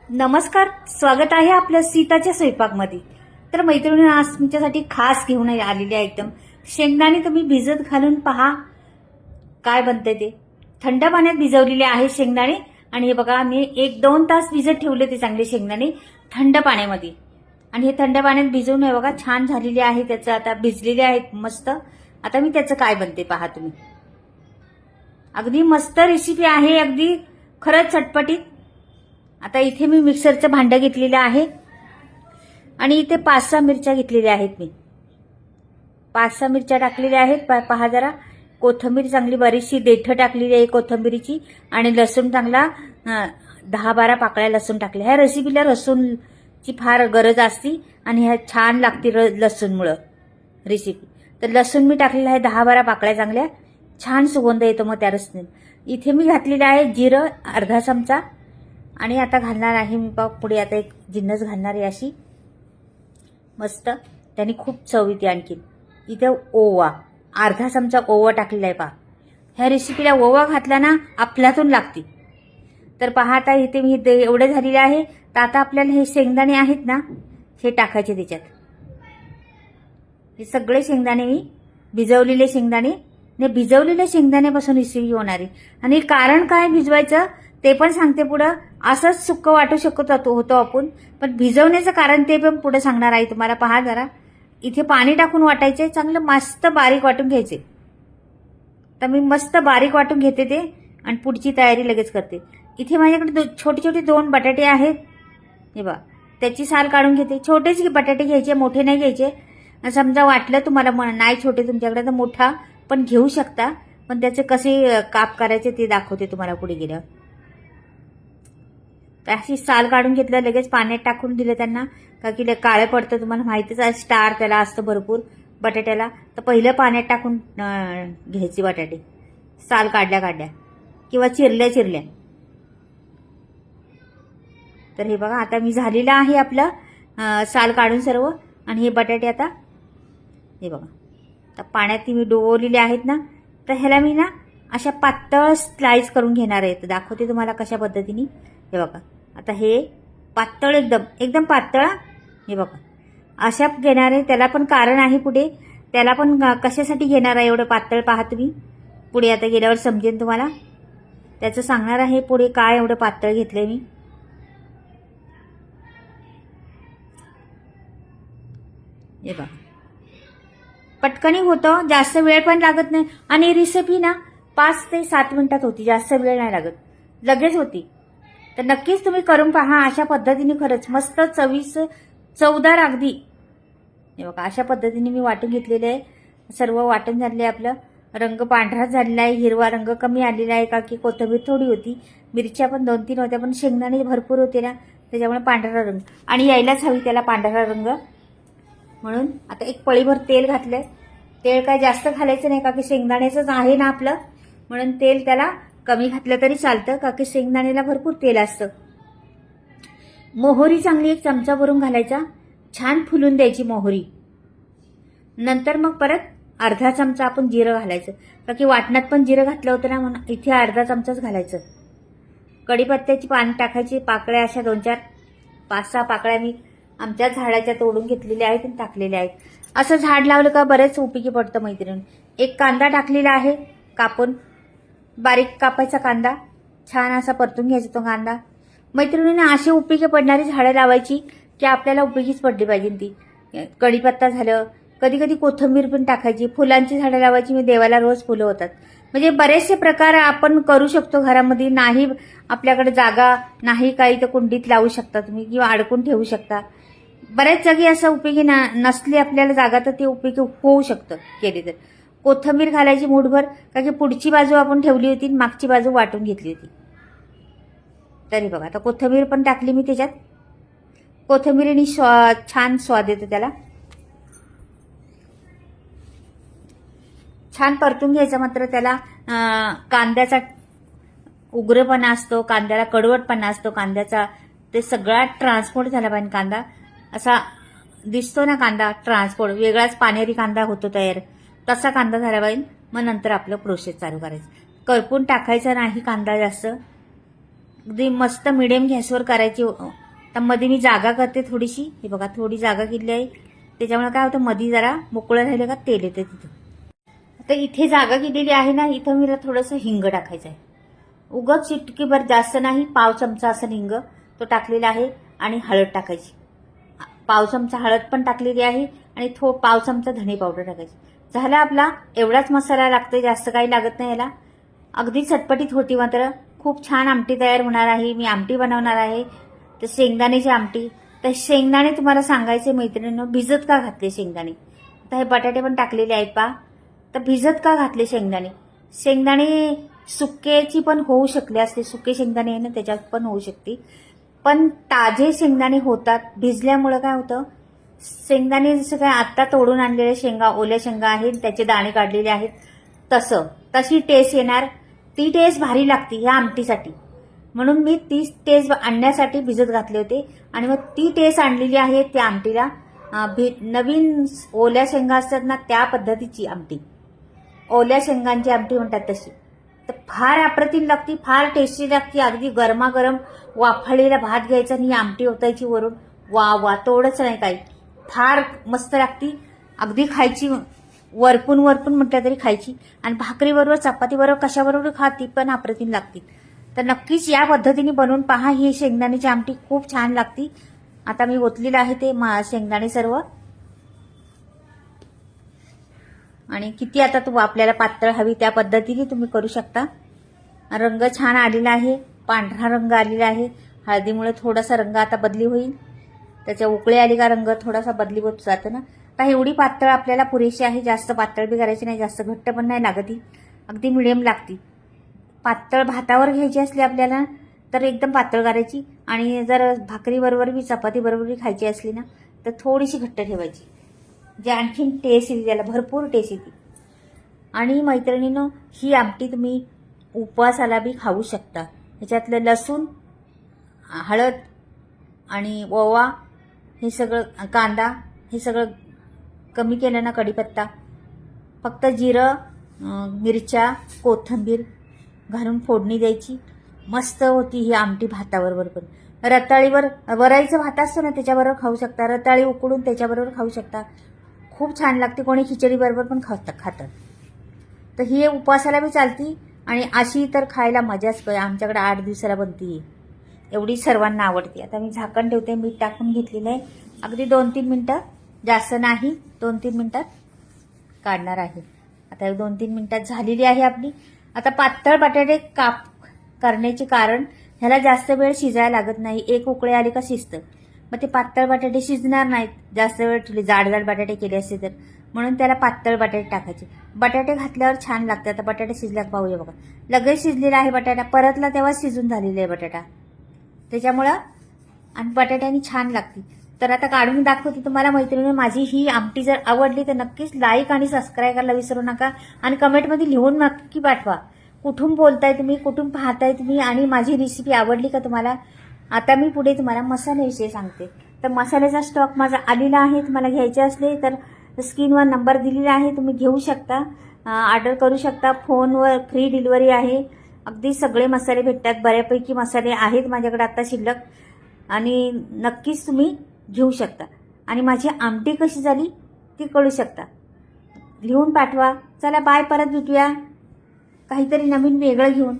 नमस्कार, स्वागत आहे आपल्या सीताच्या स्वयंपाकमध्ये। तर मैत्रिणी, आज तुमच्यासाठी खास घेऊन आलेली आहे एकदम शेंगदाणे। तुम्ही भिजत घालून पहा काय बनते ते। थंड पाण्यात भिजवलेले आहे शेंगदाणे आणि हे बघा मी 1-2 तास भिजत ठेवले ते चांगले शेंगदाणे थंड पाण्यामध्ये। आणि हे थंड पाण्यात भिजवून हे बघा छान झालेले आहे, त्याचं आता भिजलेले आहेत मस्त। आता मी त्याचं काय बनते पहा तुम्ही। अगदी मस्त रेसिपी आहे, अगदी खरंच चटपटीत। आता इथे मी मिक्सरचं भांडं घेतलेलं आहे आणि इथे 5-6 मिरच्या घेतलेल्या आहेत। मी 5-6 मिरच्या टाकलेल्या आहेत। पहा जरा, कोथिंबीर चांगली बरीचशी देठ टाकलेली आहे कोथिंबीरीची आणि लसूण चांगला 10-12 पाकळ्या लसूण टाकल्या। ह्या रेसिपीला लसूणची फार गरज असते आणि ह्या छान लागते लसूणमुळे रेसिपी। तर लसूण मी टाकलेलं आहे 10-12 पाकळ्या चांगल्या, छान सुगंध येतो मग त्या रसने। इथे मी घातलेलं आहे जिरं अर्धा चमचा आणि आता घालणार आहे मी पुढे आता एक जिन्नस घालणार आहे अशी मस्त, त्याने खूप चव येते। आणखी इथे ओवा अर्धा चमचा ओवा टाकलेला आहे पहा। ह्या रेसिपीला ओवा घातला ना आपल्यातून लागते। तर पहा आता इथे मी एवढे झालेले आहे। तर आता आपल्याला हे शेंगदाणे आहेत ना हे टाकायचे त्याच्यात। हे सगळे शेंगदाणे मी भिजवलेले शेंगदाणे ने भिजवलेल्या शेंगदाण्यापासून रेसिपी होणार आहे। आणि कारण काय भिजवायचं ते पण सांगते पुढं। असंच सुक्क वाटू शकतो होतो आपण, पण भिजवण्याचं कारण ते पण पुढे सांगणार आहे तुम्हाला। पहा जरा, इथे पाणी टाकून वाटायचे, चांगलं मस्त बारीक वाटून घ्यायचे। तर मी मस्त बारीक वाटून घेते ते आणि पुढची तयारी लगेच करते। इथे माझ्याकडे छोटे छोटे 2 बटाटे आहेत, हे बघा त्याची साल काढून घेते। छोटेच बटाटे घ्यायचे, मोठे नाही घ्यायचे। समजा वाटलं तुम्हाला नाही छोटे तुमच्याकडे तर मोठा पण घेऊ शकता, पण त्याचे कसे काप करायचे ते दाखवते तुम्हाला पुढे गेल्यावर। अशी साल काढून घेतलं, लगेच पाण्यात टाकून दिलं त्यांना, का की काळे पडतं तुम्हाला माहितीच आहे, स्टार त्याला असतं भरपूर बटाट्याला। तर पहिलं पाण्यात टाकून घ्यायचे बटाटे साल काढल्या किंवा चिरल्या। तर हे बघा आता मी झालेलं आहे आपलं साल काढून सर्व। आणि हे बटाटे आता हे बघा आता पाण्यात मी डोवलेले आहेत ना, तर ह्याला मी ना अशा पातळ स्लाइस करून घेणार आहे। तर दाखवते तुम्हाला कशा पद्धतीने। हे बघा आता हे पातळ एकदम पातळ, हे बघा अशा घेणार आहे। त्याला पण कारण आहे पुढे, त्याला पण कशासाठी घेणार आहे एवढं पातळ पहा तुम्ही। पुढे आता गेल्यावर समजेल तुम्हाला, त्याचं सांगणार आहे पुढे काय एवढं पातळ घेतलंय मी। हे बघा पटकनी होतं, जास्त वेळ पण लागत नाही आणि रेसिपी ना 5 ते 7 मिनिटात होती, जास्त वेळ नाही लागत, लगेच होती। तर नक्कीच तुम्ही करून पहा अशा पद्धतीने, खरंच मस्त चवदार अगदी। हे बघा अशा पद्धतीने मी वाटून घेतलेले आहे, सर्व वाटून झाले। आपलं रंग पांढराच झालेला आहे, हिरवा रंग कमी आलेला आहे, का की कोथिंबीर थोडी होती, मिरच्या पण 2-3 होत्या, पण शेंगदाणे भरपूर होते ना त्याच्यामुळे पांढरा रंग आणि यायलाच हवी त्याला पांढरा रंग म्हणून। आता एक पळीभर तेल घातलंय। तेल काय जास्त घालायचं नाही, का की शेंगदाण्याचंच आहे ना आपलं, म्हणून तेल त्याला कमी घातलं तरी चालतं, का की शेंगदाण्याला भरपूर तेल असतं। मोहरी चांगली 1 चमचा भरून घालायचा, छान फुलून द्यायची मोहरी। नंतर मग परत अर्धा चमचा आपण जिरं घालायचं, का की वाटणात पण जिरं घातलं होतं ना, म्हणून इथे अर्धा चमचाच घालायचं। कढीपत्त्याची पानं टाकायची, पाकळ्या अशा 2-4 5-6 पाकळ्या मी आमच्या झाडाच्या तोडून घेतलेल्या आहेत आणि टाकलेल्या आहेत। असं झाड लावलं का बरेच उपयोगी पडतं मैत्रीण। एक कांदा टाकलेला आहे कापून, बारीक कापायचा कांदा, छान असा परतून घ्यायचा तो कांदा। मैत्रिणींना अशी उपयोगी पडणारी झाडं लावायची की आपल्याला उपयोगीच पडली पाहिजे ती। कढीपत्ता झालं, कधी कधी कोथिंबीर पण टाकायची, फुलांची झाडं लावायची, मी देवाला रोज फुलं होतात। म्हणजे बरेचसे प्रकार आपण करू शकतो घरामध्ये। नाही आपल्याकडे जागा नाही काही तर कुंडीत लावू शकता तुम्ही किंवा अडकून ठेवू शकता। बऱ्याच जागी असं उपयोगी नसली आपल्याला जागा तर ते उपयोगी होऊ शकतं केली तर। कोथिंबीर घालायची मूठभर, का की पुढची बाजू आपण ठेवली होती, मागची बाजू वाटून घेतली होती। तरी बघा आता कोथिंबीर पण टाकली मी त्याच्यात। कोथिंबीरीने छान स्वाद येतो त्याला। छान परतून घ्यायचं, मात्र त्याला कांद्याचा उग्रपणा असतो, कांद्याला कडवटपणा असतो कांद्याचा, ते सगळा ट्रान्सपोर्ट झाला पाहिजे। कांदा असा दिसतो ना, कांदा ट्रान्सपोर्ट वेगळाच पानेरी कांदा होतो तयार, तसा कांदा झाला पाहिजे। मग नंतर आपलं प्रोसेस चालू करायचं, करपून टाकायचं नाही कांदा जास्त। अगदी मस्त मिडियम गॅसवर करायची. तर मध्ये मी जागा करते थोडीशी. हे बघा थोडी जागा केली आहे. त्याच्यामुळे काय होतं मध्ये जरा मोकळं राहिलं का तेल येतं तिथं. आता इथे जागा केलेली आहे ना, इथं मी थोडंसं हिंग टाकायचं आहे. उगाच चिटकीभर, जास्त नाही, पाव चमचा असं हिंग तो टाकलेला आहे. आणि हळद टाकायची. पाव चमचा हळद पण टाकलेली आहे आणि पाव चमचा धणे पावडर टाकायची. झाला आपला एवढाच मसाला लागतो, जास्त काही लागत नाही याला. अगदी चटपटीत होती. मात्र खूप छान आमटी तयार होणार आहे. मी आमटी बनवणार आहे तर शेंगदाण्याची आमटी. तर शेंगदाणे तुम्हाला सांगायचे मैत्रिणींनो, भिजत का घातले शेंगदाणे. आता हे बटाटे पण टाकलेले आहेत पा. तर भिजत का घातले शेंगदाणे. शेंगदाणे सुक्याची पण होऊ शकले असते, सुके शेंगदाणे आहे ना त्याच्यात पण होऊ शकते. पण ताजे शेंगदाणे होतात. भिजल्यामुळं काय होतं, शेंगदाणे जसं काय आत्ता तोडून आणलेले शेंगा, ओल्या शेंगा आहेत, त्याचे दाणे काढलेले आहेत, तशी टेस्ट येणार. ती टेस्ट भारी लागते ह्या आमटीसाठी. म्हणून मी ती टेस्ट आणण्यासाठी भिजत घातले होते. आणि मग ती टेस्ट आणलेली आहे त्या आमटीला. नवीन ओल्या शेंगा असतात ना, त्या पद्धतीची आमटी, ओल्या शेंगांची आमटी म्हणतात तशी. तर फार अप्रतिम लागती, फार टेस्टी लागती. अगदी गरमागरम वाफळलेला भात घ्यायचा आणि ही आमटी ओतायची वरून. वा वा, तोडच नाही काही. फार मस्त लागती. अगदी खायची, वरपून म्हटलं तरी खायची. आणि भाकरीबरोबर, चपातीबरोबर, कशाबरोबर खा, ती पण अप्रतिम लागती. तर नक्कीच या पद्धतीने बनवून पहा. ही शेंगदाण्याची आमटी खूप छान लागती. आता मी ओतलेलं आहे ते शेंगदाणे सर्व. आणि किती आता आपल्याला पातळ हवी त्या पद्धतीने तुम्ही करू शकता. रंग छान आलेला आहे, पांढरा रंग आलेला आहे. हळदीमुळे थोडासा रंग आता बदली होईल. त्याच्या उकळी आली का रंग थोडासा बदली होत जातो ना. आता एवढी पातळ आपल्याला पुरेशी आहे. जास्त पातळ बी करायची नाही, जास्त घट्ट पण नाही लागती. अगदी मिडियम लागती. पातळ भातावर घ्यायची असली आपल्याला तर एकदम पातळ करायची. आणि जर भाकरीबरोबर बी, चपातीबरोबर बी खायची असली ना तर थोडीशी घट्ट ठेवायची. जे आणखीन टेस्ट येते, त्याला भरपूर टेस्ट येते. आणि मैत्रिणींनो, ही आमटी तुम्ही उपवासाला बी खाऊ शकता. ह्याच्यातलं लसूण, हळद आणि ओवा, हे सगळं, कांदा, हे सगळं कमी केलं ना, कढीपत्ता, फक्त जिरं, मिरच्या, कोथिंबीर घालून फोडणी द्यायची. मस्त होती ही आमटी भाताबरोबर पण. रताळीवर, वराईचं भात असतो ना त्याच्याबरोबर खाऊ शकता. रताळी उकडून त्याच्याबरोबर खाऊ शकता. खूप छान लागते. कोणी खिचडीबरोबर पण खातात. तर ही उपवासाला बी चालती. आणि अशी तर खायला मजाच काय. आमच्याकडे 8 दिवसाला बनती. एवढी सर्वांना आवडते. आता मी झाकण ठेवते. मीठ टाकून घेतलेलं आहे. अगदी 2-3 मिनटं, जास्त नाही, 2-3 मिनटात काढणार आहे. आता 2-3 मिनटात झालेली आहे आपली. आता पातळ बटाटे करण्याचे कारण, ह्याला जास्त वेळ शिजायला लागत नाही. एक उकळी आली का शिजतं. मग ते पातळ बटाटे शिजणार नाहीत जास्त वेळ ठेवले. जाड बटाटे केले असते तर. म्हणून त्याला पातळ बटाटे टाकायचे. बटाटे घातल्यावर छान लागते. आता बटाटे शिजल्यात पाहूया बघा. लगेच शिजलेला आहे बटाटा. परतला तेव्हा शिजून झालेला आहे बटाटा. त्याच्यामुळं आणि बटाट्याने छान लागते. तर आता काढून दाखवते तुम्हाला मैत्रिणी. माझी ही आमटी जर आवडली तर नक्कीच लाईक आणि सबस्क्राईब करायला विसरू नका. आणि कमेंटमध्ये लिहून नक्की पाठवा. कुठून बोलताय तुम्ही, कुठून पाहताय तुम्ही, आणि माझी रेसिपी आवडली का तुम्हाला. आता मी पुढे तुम्हाला मसाल्याविषयी सांगते. तर मसाल्याचा स्टॉक माझा आलेला आहे. तुम्हाला घ्यायचे असले तर स्क्रीनवर नंबर दिलेला आहे, तुम्ही घेऊ शकता, ऑर्डर करू शकता. फोनवर फ्री डिलिव्हरी आहे. अगदी सगळे मसाले भेटतात. बऱ्यापैकी मसाले आहेत माझ्याकडे आता शिल्लक. आणि नक्कीच तुम्ही घेऊ शकता. आणि माझी आमटी कशी झाली ती कळू शकता. लिहून पाठवा. चला बाय, परत भेटूया काहीतरी नवीन वेगळं घेऊन.